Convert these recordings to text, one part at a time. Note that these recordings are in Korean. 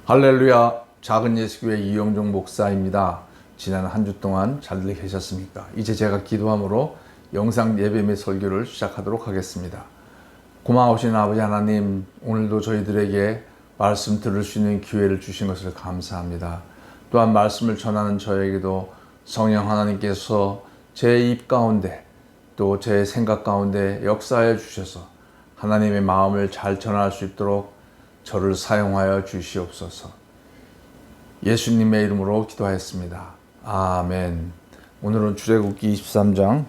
할렐루야. 작은 예수교회 이영종 목사입니다. 지난 한 주 동안 잘들 계셨습니까? 이제 제가 기도함으로 영상 예배 및 설교를 시작하도록 하겠습니다. 고마우신 아버지 하나님, 오늘도 저희들에게 말씀 들을 수 있는 기회를 주신 것을 감사합니다. 또한 말씀을 전하는 저에게도 성령 하나님께서 제 입 가운데 또 제 생각 가운데 역사해 주셔서 하나님의 마음을 잘 전할 수 있도록 저를 사용하여 주시옵소서. 예수님의 이름으로 기도하였습니다. 아멘. 오늘은 출애굽기 23장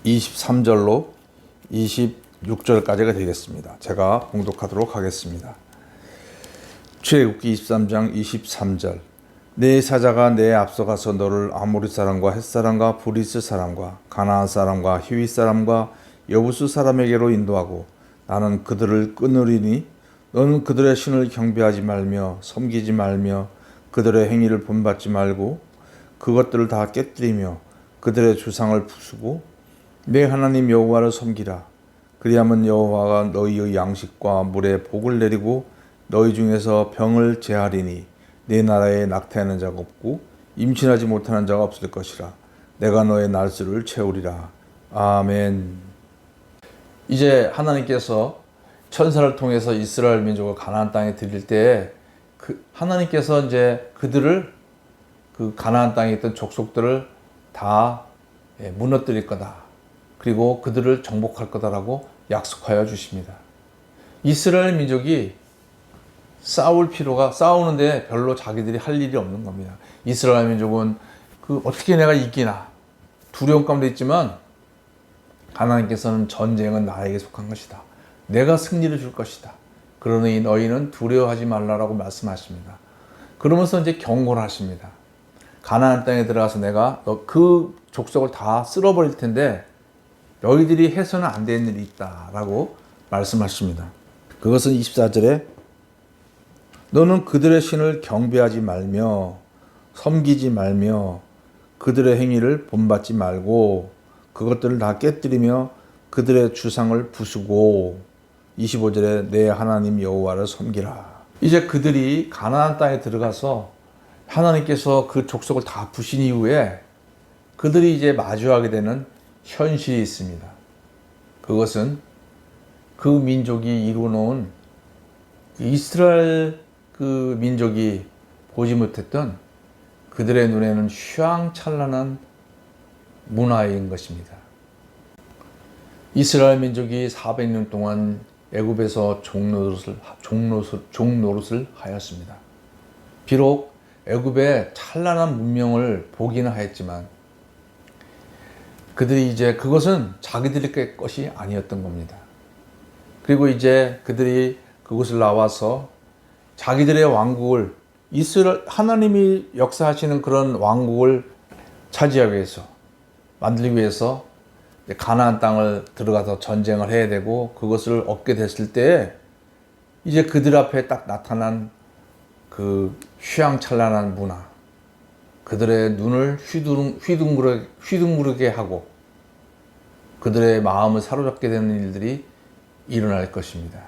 23절로 26절까지가 되겠습니다. 제가 봉독하도록 하겠습니다. 출애굽기 23장 23절. 내 사자가 내 앞서가서 너를 아모리 사람과 헷 사람과 브리스 사람과 가나안 사람과 히윗 사람과 여부스 사람에게로 인도하고 나는 그들을 끊으리니 너는 그들의 신을 경배하지 말며 섬기지 말며 그들의 행위를 본받지 말고 그것들을 다 깨뜨리며 그들의 주상을 부수고 내 하나님 여호와를 섬기라. 그리하면 여호와가 너희의 양식과 물에 복을 내리고 너희 중에서 병을 제하리니 내 나라에 낙태하는 자가 없고 임신하지 못하는 자가 없을 것이라. 내가 너의 날수를 채우리라. 아멘. 이제 하나님께서 천사를 통해서 이스라엘 민족을 가나안 땅에 드릴 때 하나님께서 이제 그들을 그 가나안 땅에 있던 족속들을 다 무너뜨릴 거다. 그리고 그들을 정복할 거다라고 약속하여 주십니다. 이스라엘 민족이 싸우는데 별로 자기들이 할 일이 없는 겁니다. 이스라엘 민족은 어떻게 내가 이기나 두려움 가운데 있지만 하나님께서는 전쟁은 나에게 속한 것이다. 내가 승리를 줄 것이다. 그러니 너희는 두려워하지 말라라고 말씀하십니다. 그러면서 이제 경고를 하십니다. 가나안 땅에 들어가서 내가 그 족속을 다 쓸어버릴 텐데 너희들이 해서는 안 되는 일이 있다라고 말씀하십니다. 그것은 24절에 너는 그들의 신을 경배하지 말며 섬기지 말며 그들의 행위를 본받지 말고 그것들을 다 깨뜨리며 그들의 주상을 부수고 25절에 내 하나님 여호와를 섬기라. 이제 그들이 가나안 땅에 들어가서 하나님께서 그 족속을 다 부신 이후에 그들이 이제 마주하게 되는 현실이 있습니다. 그것은 그 민족이 이루어놓은 이스라엘 그 민족이 보지 못했던 그들의 눈에는 휘황찬란한 문화인 것입니다. 이스라엘 민족이 400년 동안 애굽에서 종노릇을 하였습니다. 비록 애굽의 찬란한 문명을 보기는 하였지만 그들이 이제 그것은 자기들의 것이 아니었던 겁니다. 그리고 이제 그들이 그곳을 나와서 자기들의 왕국을 하나님이 역사하시는 그런 왕국을 차지하기 위해서 만들기 위해서 가나안 땅을 들어가서 전쟁을 해야 되고 그것을 얻게 됐을 때 이제 그들 앞에 딱 나타난 그 휘황찬란한 문화, 그들의 눈을 휘둥그르게 하고 그들의 마음을 사로잡게 되는 일들이 일어날 것입니다.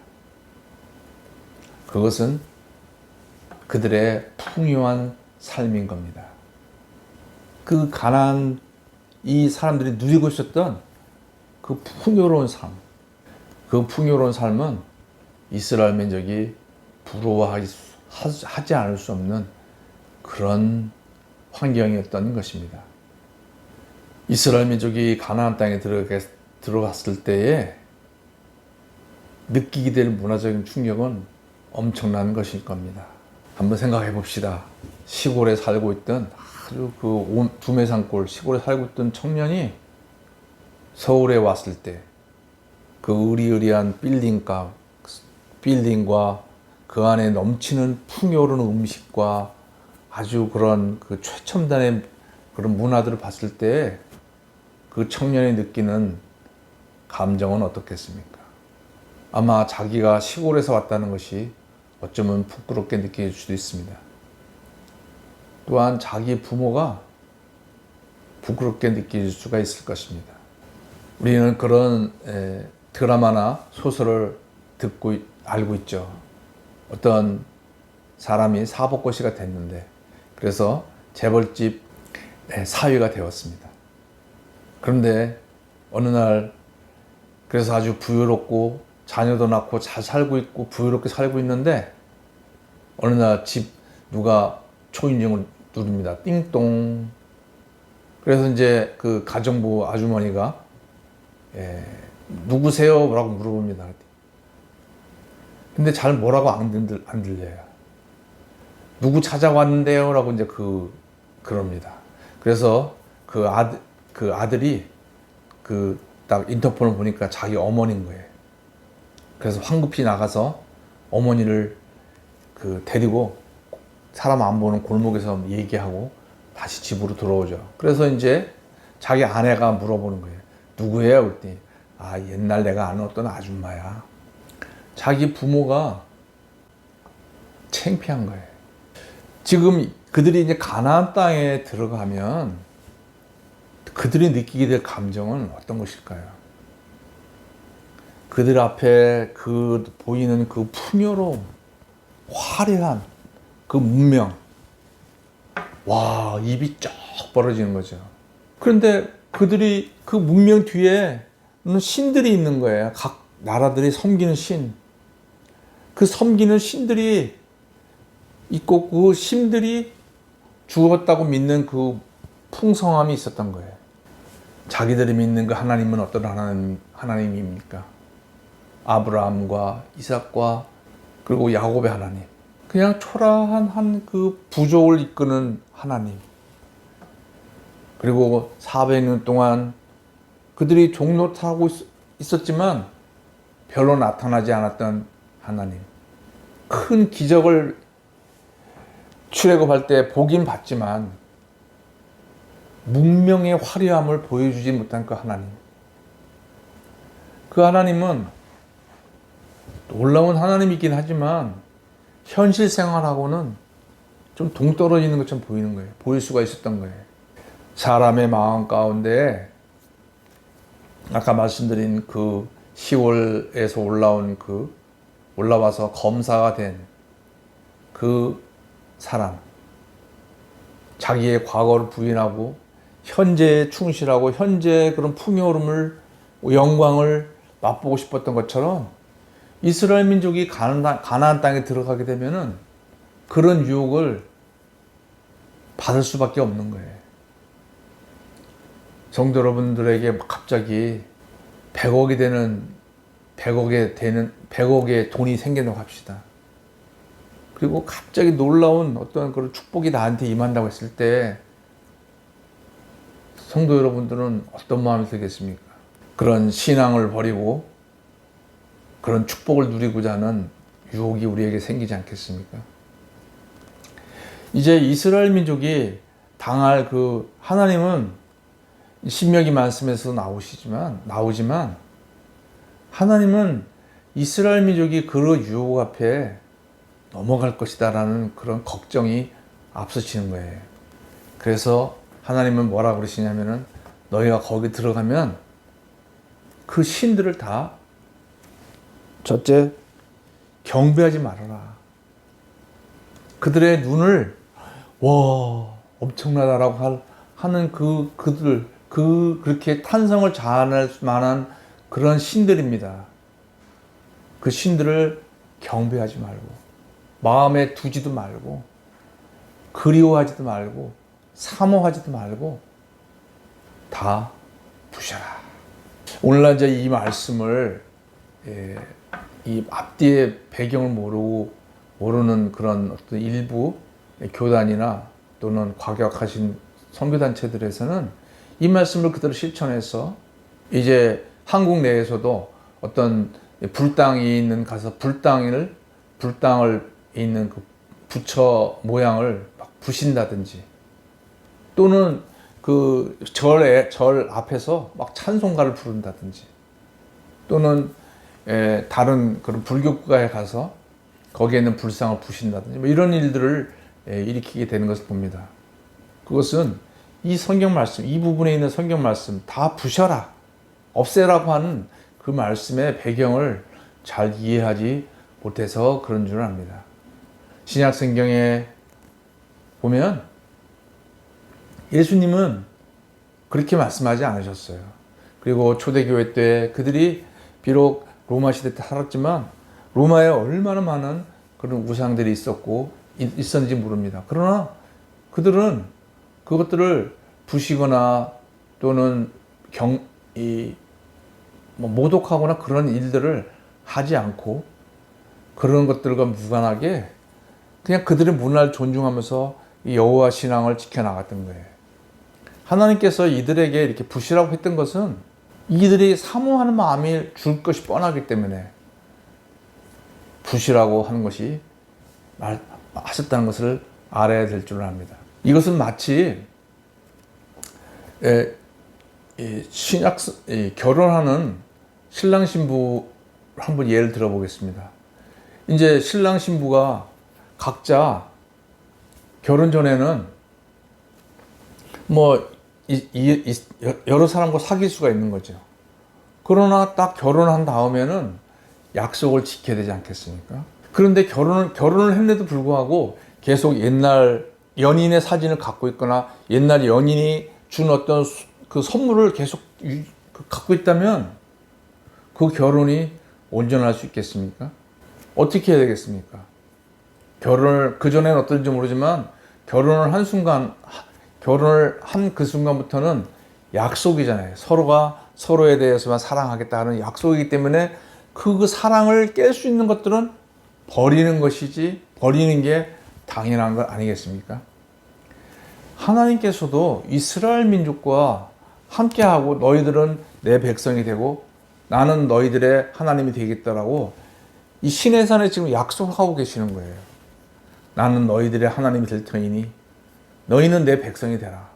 그것은 그들의 풍요한 삶인 겁니다. 그 가나안 이 사람들이 누리고 있었던 그 풍요로운 삶, 그 풍요로운 삶은 이스라엘 민족이 부러워하지 않을 수 없는 그런 환경이었던 것입니다. 이스라엘 민족이 가나안 땅에 들어갔을 때에 느끼게 될 문화적인 충격은 엄청난 것일 겁니다. 한번 생각해 봅시다. 시골에 살고 있던 아주 두메산골 시골에 살고 있던 청년이 서울에 왔을 때 그 으리으리한 빌딩과 그 안에 넘치는 풍요로운 음식과 아주 그런 그 최첨단의 그런 문화들을 봤을 때 그 청년이 느끼는 감정은 어떻겠습니까? 아마 자기가 시골에서 왔다는 것이 어쩌면 부끄럽게 느낄 수도 있습니다. 또한 자기 부모가 부끄럽게 느낄 수가 있을 것입니다. 우리는 그런 드라마나 소설을 듣고 알고 있죠. 어떤 사람이 사법고시가 됐는데, 그래서 재벌집 사위가 되었습니다. 그런데 어느 날, 그래서 아주 부유롭고 자녀도 낳고 잘 살고 있고 부유롭게 살고 있는데, 어느 날 집 누가 초인종을 누릅니다. 띵동. 그래서 이제 그 가정부 아주머니가 누구세요? 라고 물어봅니다. 근데 잘 뭐라고 안 들려요. 누구 찾아왔는데요? 라고 이제 그럽니다. 그래서 그 아들이 딱 인터폰을 보니까 자기 어머니인 거예요. 그래서 황급히 나가서 어머니를 데리고 사람 안 보는 골목에서 얘기하고 다시 집으로 들어오죠. 그래서 이제 자기 아내가 물어보는 거예요. 누구예요? 그랬더니 옛날 내가 아는 어떤 아줌마야. 자기 부모가 창피한 거예요. 지금 그들이 이제 가나안 땅에 들어가면 그들이 느끼게 될 감정은 어떤 것일까요? 그들 앞에 보이는 그 풍요로움, 화려한 그 문명, 와, 입이 쫙 벌어지는 거죠. 그런데 그들이 그 문명 뒤에는 신들이 있는 거예요. 각 나라들이 섬기는 신. 그 섬기는 신들이 있고 그 신들이 죽었다고 믿는 그 풍성함이 있었던 거예요. 자기들이 믿는 그 하나님은 어떤 하나님입니까? 아브라함과 이삭과 그리고 야곱의 하나님. 그냥 초라한 그 부족을 이끄는 하나님. 그리고 400년 동안 그들이 종노릇하고 있었지만 별로 나타나지 않았던 하나님. 큰 기적을 출애굽할 때 보긴 봤지만 문명의 화려함을 보여주지 못한 그 하나님. 그 하나님은 놀라운 하나님이긴 하지만 현실 생활하고는 좀 동떨어지는 것처럼 보이는 거예요. 보일 수가 있었던 거예요. 사람의 마음 가운데 아까 말씀드린 그 10월에서 올라와서 검사가 된 그 사람, 자기의 과거를 부인하고 현재에 충실하고 현재의 그런 풍요로움을, 영광을 맛보고 싶었던 것처럼 이스라엘 민족이 가나안 땅에 들어가게 되면은 그런 유혹을 받을 수밖에 없는 거예요. 성도 여러분들에게 갑자기 100억의 돈이 생긴다고 합시다. 그리고 갑자기 놀라운 어떤 그런 축복이 나한테 임한다고 했을 때 성도 여러분들은 어떤 마음이 들겠습니까? 그런 신앙을 버리고 그런 축복을 누리고자 하는 유혹이 우리에게 생기지 않겠습니까? 이제 이스라엘 민족이 당할 하나님은 신명기 말씀에서 나오지만 하나님은 이스라엘 민족이 그 유혹 앞에 넘어갈 것이다라는 그런 걱정이 앞서치는 거예요. 그래서 하나님은 뭐라 그러시냐면은 너희가 거기 들어가면 그 신들을 다 첫째 경배하지 말아라. 그들의 눈을 와 엄청나다라고 하는 그렇게 탄성을 자아낼 만한 그런 신들입니다. 그 신들을 경배하지 말고 마음에 두지도 말고 그리워하지도 말고 사모하지도 말고 다 부셔라. 오늘날 이제 이 말씀을 이 앞뒤의 배경을 모르는 그런 어떤 일부 교단이나 또는 과격하신 선교단체들에서는 이 말씀을 그대로 실천해서 이제 한국 내에서도 어떤 불당이 있는 가서 불당을 있는 그 부처 모양을 막 부신다든지 또는 그 절 앞에서 막 찬송가를 부른다든지 또는 다른 그런 불교국가에 가서 거기에 있는 불상을 부신다든지 뭐 이런 일들을 일으키게 되는 것을 봅니다. 그것은 이 성경 말씀, 이 부분에 있는 성경 말씀 다 부셔라, 없애라고 하는 그 말씀의 배경을 잘 이해하지 못해서 그런 줄 압니다. 신약 성경에 보면 예수님은 그렇게 말씀하지 않으셨어요. 그리고 초대교회 때 그들이 비록 로마 시대 때 살았지만 로마에 얼마나 많은 그런 우상들이 있었는지 모릅니다. 그러나 그들은 그것들을 부시거나 또는 모독하거나 그런 일들을 하지 않고 그런 것들과 무관하게 그냥 그들의 문화를 존중하면서 여호와 신앙을 지켜나갔던 거예요. 하나님께서 이들에게 이렇게 부시라고 했던 것은 이들이 사모하는 마음이 줄 것이 뻔하기 때문에 부시라고 하는 것이 하셨다는 것을 알아야 될 줄 압니다. 이것은 마치 결혼하는 신랑 신부 한번 예를 들어보겠습니다. 이제 신랑 신부가 각자 결혼 전에는 여러 사람과 사귈 수가 있는 거죠. 그러나 딱 결혼한 다음에는 약속을 지켜야 되지 않겠습니까? 그런데 결혼을 했는데도 불구하고 계속 옛날 연인의 사진을 갖고 있거나 옛날 연인이 준 어떤 그 선물을 계속 갖고 있다면 그 결혼이 온전할 수 있겠습니까? 어떻게 해야 되겠습니까? 그전에는 어떤지 모르지만 결혼을 한 그 순간부터는 약속이잖아요. 서로가 서로에 대해서만 사랑하겠다 하는 약속이기 때문에 그 사랑을 깰 수 있는 것들은 버리는 게 당연한 것 아니겠습니까? 하나님께서도 이스라엘 민족과 함께하고 너희들은 내 백성이 되고 나는 너희들의 하나님이 되겠다라고 이 시내산에 지금 약속하고 계시는 거예요. 나는 너희들의 하나님이 될 터이니 너희는 내 백성이 되라.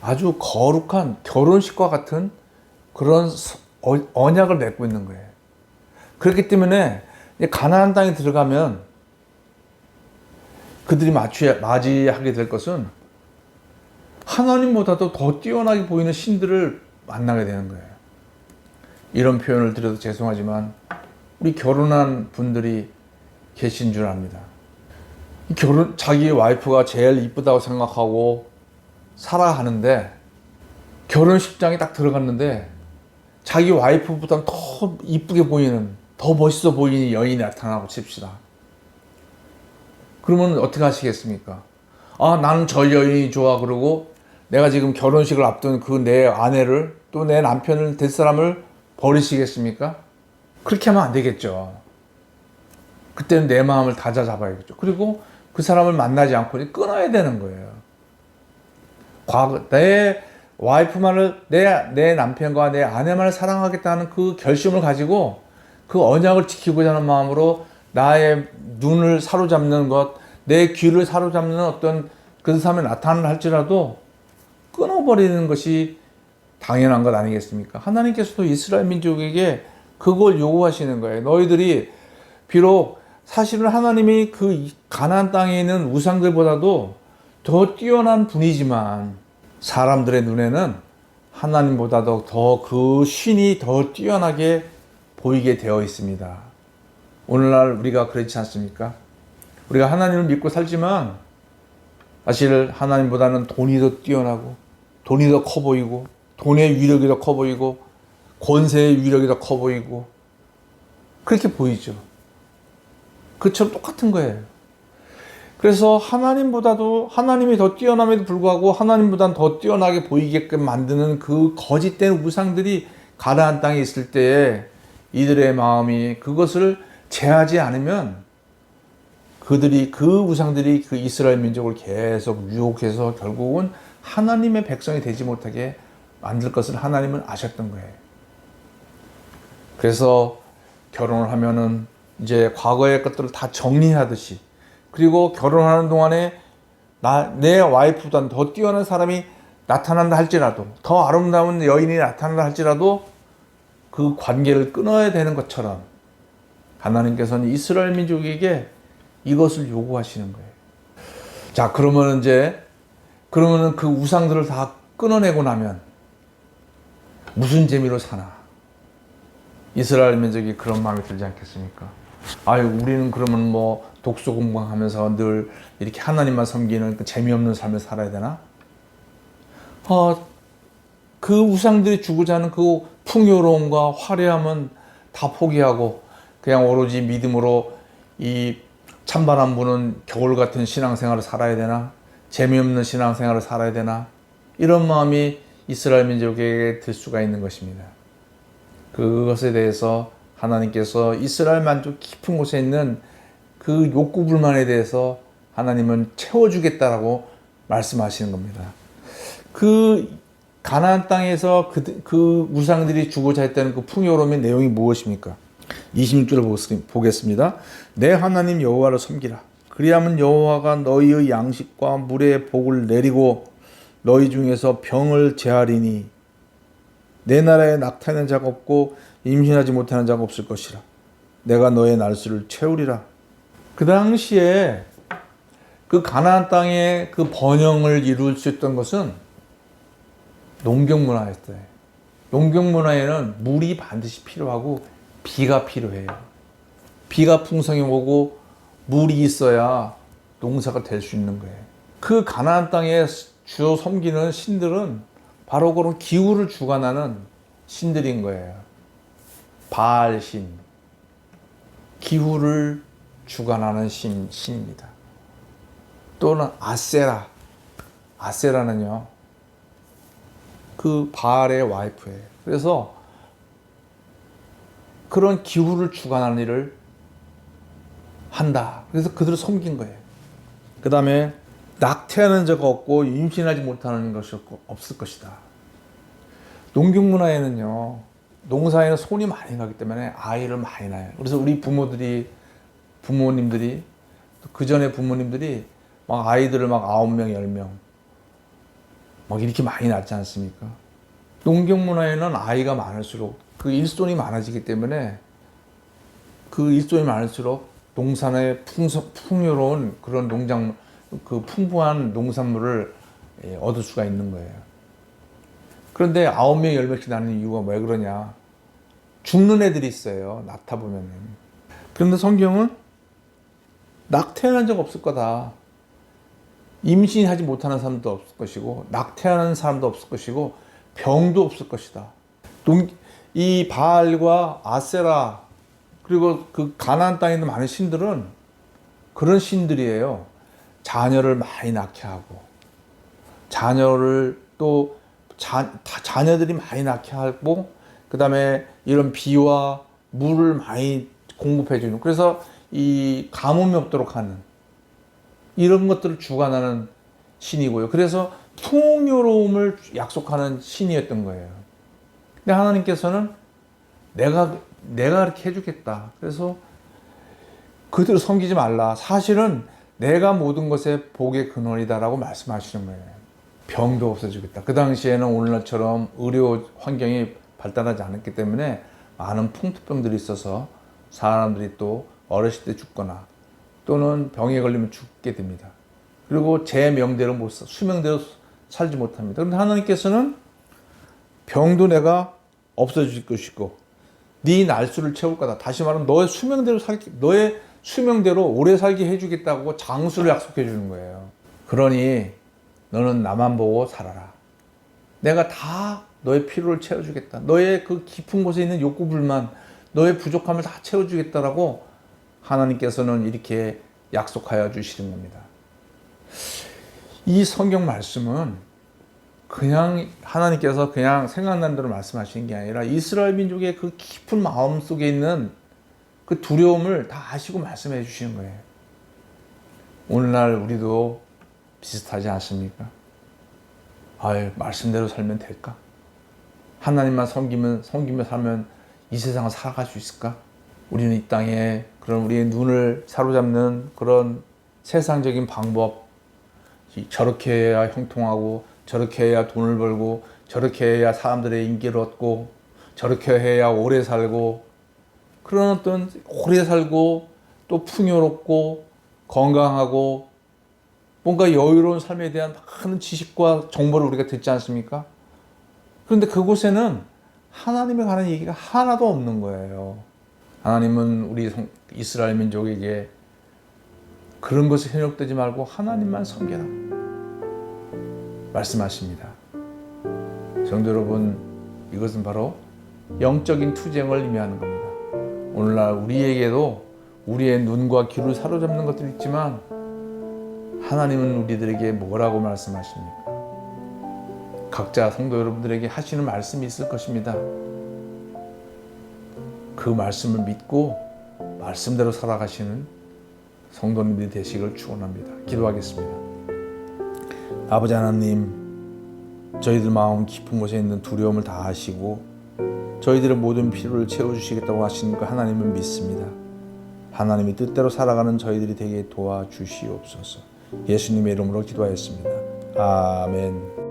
아주 거룩한 결혼식과 같은 그런 언약을 맺고 있는 거예요. 그렇기 때문에 가나안 땅에 들어가면 그들이 맞이하게 될 것은 하나님보다도 더 뛰어나게 보이는 신들을 만나게 되는 거예요. 이런 표현을 드려도 죄송하지만 우리 결혼한 분들이 계신 줄 압니다. 자기 와이프가 제일 이쁘다고 생각하고 살아가는데 결혼식장에 딱 들어갔는데 자기 와이프보다 더 이쁘게 보이는, 더 멋있어 보이는 여인이 나타나고 칩시다. 그러면 어떻게 하시겠습니까? 나는 저 여인이 좋아. 그러고 내가 지금 결혼식을 앞둔 그 내 아내를 또 내 남편을 될 사람을 버리시겠습니까? 그렇게 하면 안 되겠죠. 그때는 내 마음을 다잡아야겠죠. 그리고 그 사람을 만나지 않고 끊어야 되는 거예요. 내 와이프만을, 내 남편과 내 아내만을 사랑하겠다는 그 결심을 가지고 그 언약을 지키고자 하는 마음으로 나의 눈을 사로잡는 것, 내 귀를 사로잡는 어떤 그 사람의 나타남을 할지라도 끊어버리는 것이 당연한 것 아니겠습니까? 하나님께서도 이스라엘 민족에게 그걸 요구하시는 거예요. 너희들이 비록 사실은 하나님이 그 가나안 땅에 있는 우상들보다도 더 뛰어난 분이지만 사람들의 눈에는 하나님보다도 더 그 신이 더 뛰어나게 보이게 되어 있습니다. 오늘날 우리가 그렇지 않습니까? 우리가 하나님을 믿고 살지만 사실 하나님보다는 돈이 더 뛰어나고 돈이 더 커 보이고 돈의 위력이 더 커 보이고 권세의 위력이 더 커 보이고 그렇게 보이죠. 그처럼 똑같은 거예요. 그래서 하나님이 더 뛰어남에도 불구하고 하나님보다는 더 뛰어나게 보이게끔 만드는 그 거짓된 우상들이 가나안 땅에 있을 때에 이들의 마음이 그것을 제하지 않으면 그 우상들이 그 이스라엘 민족을 계속 유혹해서 결국은 하나님의 백성이 되지 못하게 만들 것을 하나님은 아셨던 거예요. 그래서 결혼을 하면은 이제 과거의 것들을 다 정리하듯이, 그리고 결혼하는 동안에 내 와이프보다 더 뛰어난 사람이 나타난다 할지라도, 더 아름다운 여인이 나타난다 할지라도 그 관계를 끊어야 되는 것처럼 하나님께서는 이스라엘 민족에게 이것을 요구하시는 거예요. 자, 그러면은 그 우상들을 다 끊어내고 나면 무슨 재미로 사나? 이스라엘 민족이 그런 마음이 들지 않겠습니까? 우리는 그러면 독서 공부하면서 늘 이렇게 하나님만 섬기는 그 재미없는 삶을 살아야 되나? 그 우상들이 주고자 하는 그 풍요로움과 화려함은 다 포기하고 그냥 오로지 믿음으로 이 찬바람 부는 겨울 같은 신앙생활을 살아야 되나? 재미없는 신앙생활을 살아야 되나? 이런 마음이 이스라엘 민족에게 들 수가 있는 것입니다. 그것에 대해서 하나님께서 이스라엘 만족 깊은 곳에 있는 그 욕구 불만에 대해서 하나님은 채워주겠다라고 말씀하시는 겁니다. 그 가나안 땅에서 그 우상들이 주고자 했다는 그 풍요로움의 내용이 무엇입니까? 26절을 보겠습니다. 내 하나님 여호와를 섬기라. 그리하면 여호와가 너희의 양식과 물의 복을 내리고 너희 중에서 병을 제하리니 내 나라에 낙태하는 자가 없고 임신하지 못하는 자가 없을 것이라. 내가 너의 날수를 채우리라. 그 당시에 그 가나안 땅의 그 번영을 이룰 수 있던 것은 농경 문화였어요. 농경 문화에는 물이 반드시 필요하고 비가 필요해요. 비가 풍성히 오고 물이 있어야 농사가 될 수 있는 거예요. 그 가나안 땅에 주로 섬기는 신들은 바로 그런 기후를 주관하는 신들인 거예요. 바알신, 기후를 주관하는 신입니다. 또는 아세라, 아세라는요 그 바알의 와이프예요. 그래서 그런 기후를 주관하는 일을 한다. 그래서 그들을 섬긴 거예요. 그 다음에 낙태하는 자가 없고 임신하지 못하는 것이 없을 것이다. 농경 문화에는요, 농사에는 손이 많이 가기 때문에 아이를 많이 낳아요. 그래서 우리 부모님들이 그 전에 부모님들이 막 아이들을 막 9명, 10명 막 이렇게 많이 낳지 않습니까? 농경 문화에는 아이가 많을수록 그 일손이 많아지기 때문에 그 일손이 많을수록 농산의 풍요로운 그런 그 풍부한 농산물을 얻을 수가 있는 거예요. 그런데 9명, 10명씩 낳는 이유가 왜 그러냐? 죽는 애들이 있어요. 낳다 보면은. 그런데 성경은 낙태하는 자가 없을 거다. 임신하지 못하는 사람도 없을 것이고 낙태하는 사람도 없을 것이고 병도 없을 것이다. 이 바알과 아세라 그리고 그 가나안 땅에 있는 많은 신들은 그런 신들이에요. 자녀를 많이 낳게 하고 자녀를 또 자녀들이 많이 낳게 하고 그 다음에 이런 비와 물을 많이 공급해 주는, 그래서 이 가뭄이 없도록 하는 이런 것들을 주관하는 신이고요. 그래서 풍요로움을 약속하는 신이었던 거예요. 근데 하나님께서는 내가 이렇게 해주겠다. 그래서 그들을 섬기지 말라. 사실은 내가 모든 것의 복의 근원이다라고 말씀하시는 거예요. 병도 없어지겠다. 그 당시에는 오늘날처럼 의료 환경이 발달하지 않았기 때문에 많은 풍토병들이 있어서 사람들이 또 어렸을 때 죽거나 또는 병에 걸리면 죽게 됩니다. 그리고 제 명대로 수명대로 살지 못합니다. 그런데 하나님께서는 병도 내가 없어질 것이고 네 날수를 채울 거다. 다시 말하면 너의 수명대로 오래 살게 해주겠다고 장수를 약속해 주는 거예요. 그러니 너는 나만 보고 살아라. 내가 다 너의 필요를 채워주겠다. 너의 그 깊은 곳에 있는 욕구 불만, 너의 부족함을 다 채워주겠다라고 하나님께서는 이렇게 약속하여 주시는 겁니다. 이 성경 말씀은 그냥 하나님께서 그냥 생각난 대로 말씀하시는 게 아니라 이스라엘 민족의 그 깊은 마음 속에 있는 그 두려움을 다 아시고 말씀해 주시는 거예요. 오늘날 우리도 비슷하지 않습니까? 말씀대로 살면 될까? 하나님만 섬기며 살면 이 세상을 살아갈 수 있을까? 우리는 이 땅에 그런 우리의 눈을 사로잡는 그런 세상적인 방법, 저렇게 해야 형통하고 저렇게 해야 돈을 벌고 저렇게 해야 사람들의 인기를 얻고 저렇게 해야 오래 살고, 그런 어떤 오래 살고 또 풍요롭고 건강하고 뭔가 여유로운 삶에 대한 많은 지식과 정보를 우리가 듣지 않습니까? 그런데 그곳에는 하나님에 관한 얘기가 하나도 없는 거예요. 하나님은 우리 이스라엘 민족에게 그런 것에 현혹되지 말고 하나님만 섬겨라 말씀하십니다. 성도 여러분, 이것은 바로 영적인 투쟁을 의미하는 겁니다. 오늘날 우리에게도 우리의 눈과 귀를 사로잡는 것들이 있지만 하나님은 우리들에게 뭐라고 말씀하십니까? 각자 성도 여러분들에게 하시는 말씀이 있을 것입니다. 그 말씀을 믿고 말씀대로 살아가시는 성도님들이 되시길 축원합니다. 기도하겠습니다. 아버지 하나님, 저희들 마음 깊은 곳에 있는 두려움을 다 아시고 저희들의 모든 필요를 채워주시겠다고 하시는 그 하나님을 믿습니다. 하나님이 뜻대로 살아가는 저희들이 되게 도와주시옵소서. 예수님의 이름으로 기도하였습니다. 아멘.